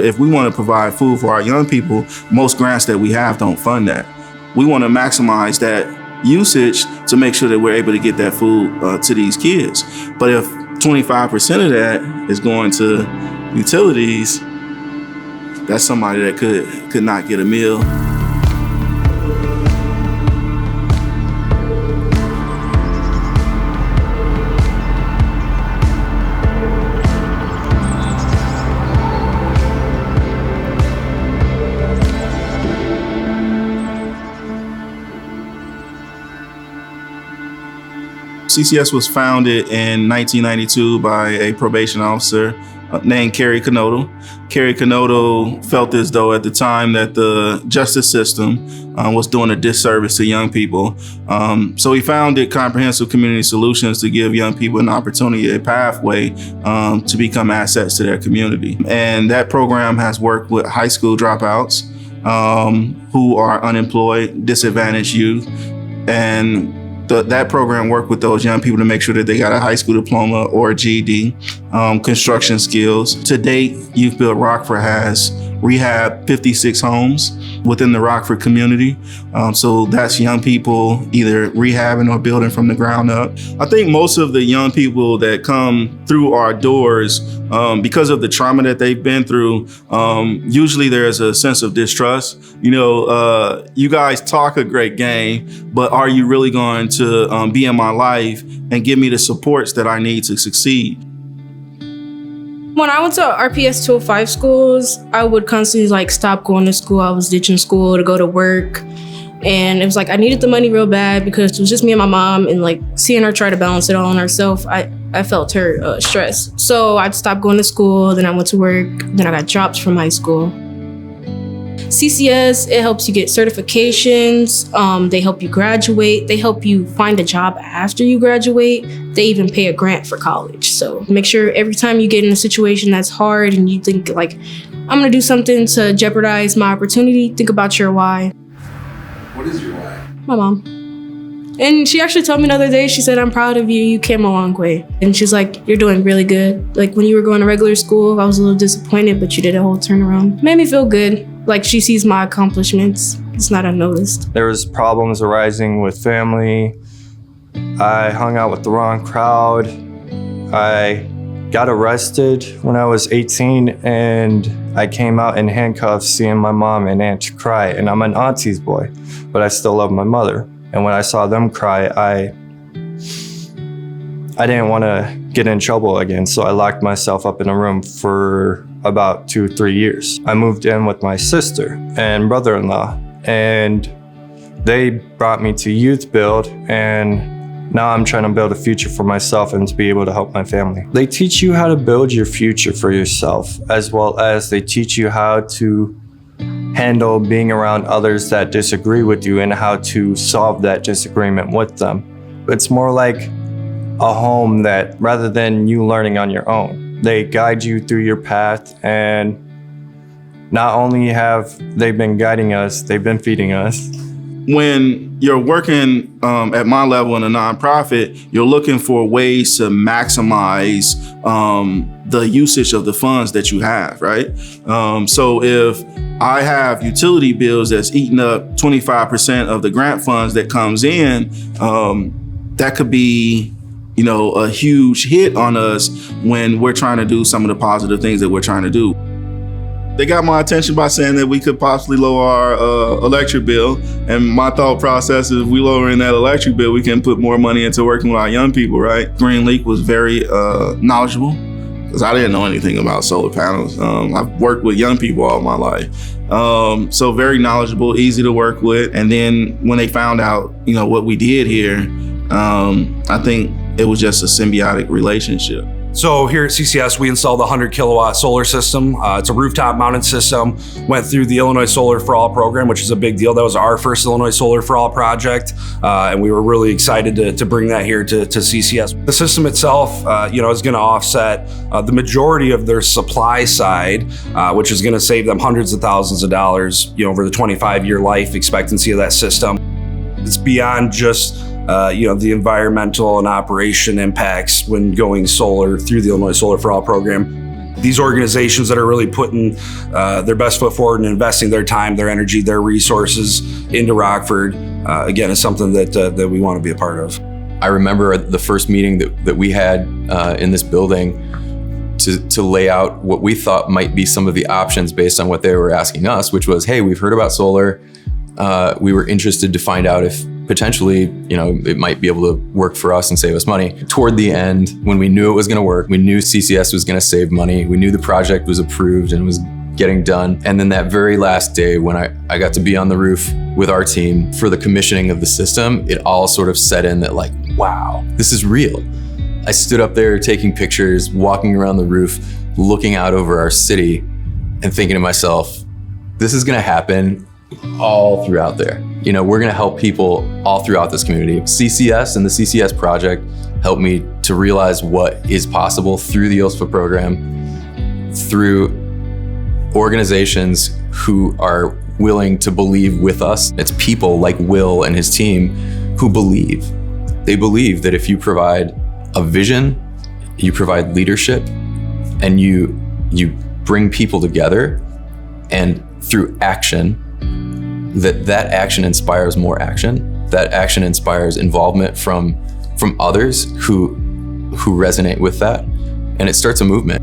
If we want to provide food for our young people, most grants that we have don't fund that. We want to maximize that usage to make sure that we're able to get that food to these kids. But if 25% of that is going to utilities, that's somebody that could not get a meal. CCS was founded in 1992 by a probation officer named Kerry Canoto. Kerry Canoto felt as though at the time that the justice system was doing a disservice to young people. So he founded Comprehensive Community Solutions to give young people an opportunity, a pathway to become assets to their community. And that program has worked with high school dropouts who are unemployed, disadvantaged youth, and that program worked with those young people to make sure that they got a high school diploma or a GED, construction skills. To date, Youth Build Rockford has rehabbed 56 homes within the Rockford community. So that's young people either rehabbing or building from the ground up. I think most of the young people that come through our doors, because of the trauma that they've been through, usually there's a sense of distrust. You guys talk a great game, but are you really going to be in my life and give me the supports that I need to succeed? When I went to RPS 205 schools, I would constantly stop going to school. I was ditching school to go to work. And it was I needed the money real bad because it was just me and my mom, and seeing her try to balance it all on herself, I felt her stress. So I'd stop going to school, then I went to work, then I got jobs from high school. CCS, it helps you get certifications, they help you graduate, they help you find a job after you graduate, they even pay a grant for college. So make sure every time you get in a situation that's hard and you think I'm gonna do something to jeopardize my opportunity, think about your why. What is your why? My mom. And she actually told me the other day, she said, "I'm proud of you, you came a long way." And she's like, "You're doing really good. When you were going to regular school, I was a little disappointed, but you did a whole turnaround." Made me feel good. She sees my accomplishments. It's not unnoticed. There was problems arising with family. I hung out with the wrong crowd. I got arrested when I was 18, and I came out in handcuffs seeing my mom and aunt cry. And I'm an auntie's boy, but I still love my mother. And when I saw them cry, I didn't want to get in trouble again, so I locked myself up in a room for about 2-3 years. I moved in with my sister and brother-in-law, and they brought me to Youth Build, and now I'm trying to build a future for myself and to be able to help my family. They teach you how to build your future for yourself, as well as they teach you how to handle being around others that disagree with you and how to solve that disagreement with them. It's more like a home that, rather than you learning on your own, they guide you through your path, and not only have they been guiding us, they've been feeding us. When you're working at my level in a nonprofit, you're looking for ways to maximize the usage of the funds that you have, right? So if I have utility bills that's eating up 25% of the grant funds that comes in, that could be a huge hit on us when we're trying to do some of the positive things that we're trying to do. They got my attention by saying that we could possibly lower our electric bill. And my thought process is, if we lowering that electric bill, we can put more money into working with our young people, right? Green Leak was very knowledgeable, because I didn't know anything about solar panels. I've worked with young people all my life. So very knowledgeable, easy to work with. And then when they found out, what we did here, I think it was just a symbiotic relationship. So here at CCS, we installed a 100 kilowatt solar system. It's a rooftop mounted system. Went through the Illinois Solar for All program, which is a big deal. That was our first Illinois Solar for All project. And we were really excited to bring that here to CCS. The system itself, is gonna offset the majority of their supply side, which is gonna save them hundreds of thousands of dollars, over the 25-year life expectancy of that system. It's beyond just the environmental and operation impacts when going solar through the Illinois Solar for All program. These organizations that are really putting their best foot forward and investing their time, their energy, their resources into Rockford, again, is something that we want to be a part of. I remember the first meeting that we had in this building to lay out what we thought might be some of the options based on what they were asking us, which was, hey, we've heard about solar. We were interested to find out if potentially, it might be able to work for us and save us money. Toward the end, when we knew it was gonna work, we knew CCS was gonna save money, we knew the project was approved and was getting done. And then that very last day when I got to be on the roof with our team for the commissioning of the system, it all sort of set in that like, wow, this is real. I stood up there taking pictures, walking around the roof, looking out over our city and thinking to myself, this is gonna happen all throughout there. We're gonna help people all throughout this community. CCS and the CCS project helped me to realize what is possible through the OSPA program, through organizations who are willing to believe with us. It's people like Will and his team who believe. They believe that if you provide a vision, you provide leadership, and you bring people together, and through action, that action inspires more action. That action inspires involvement from others who resonate with that, and it starts a movement.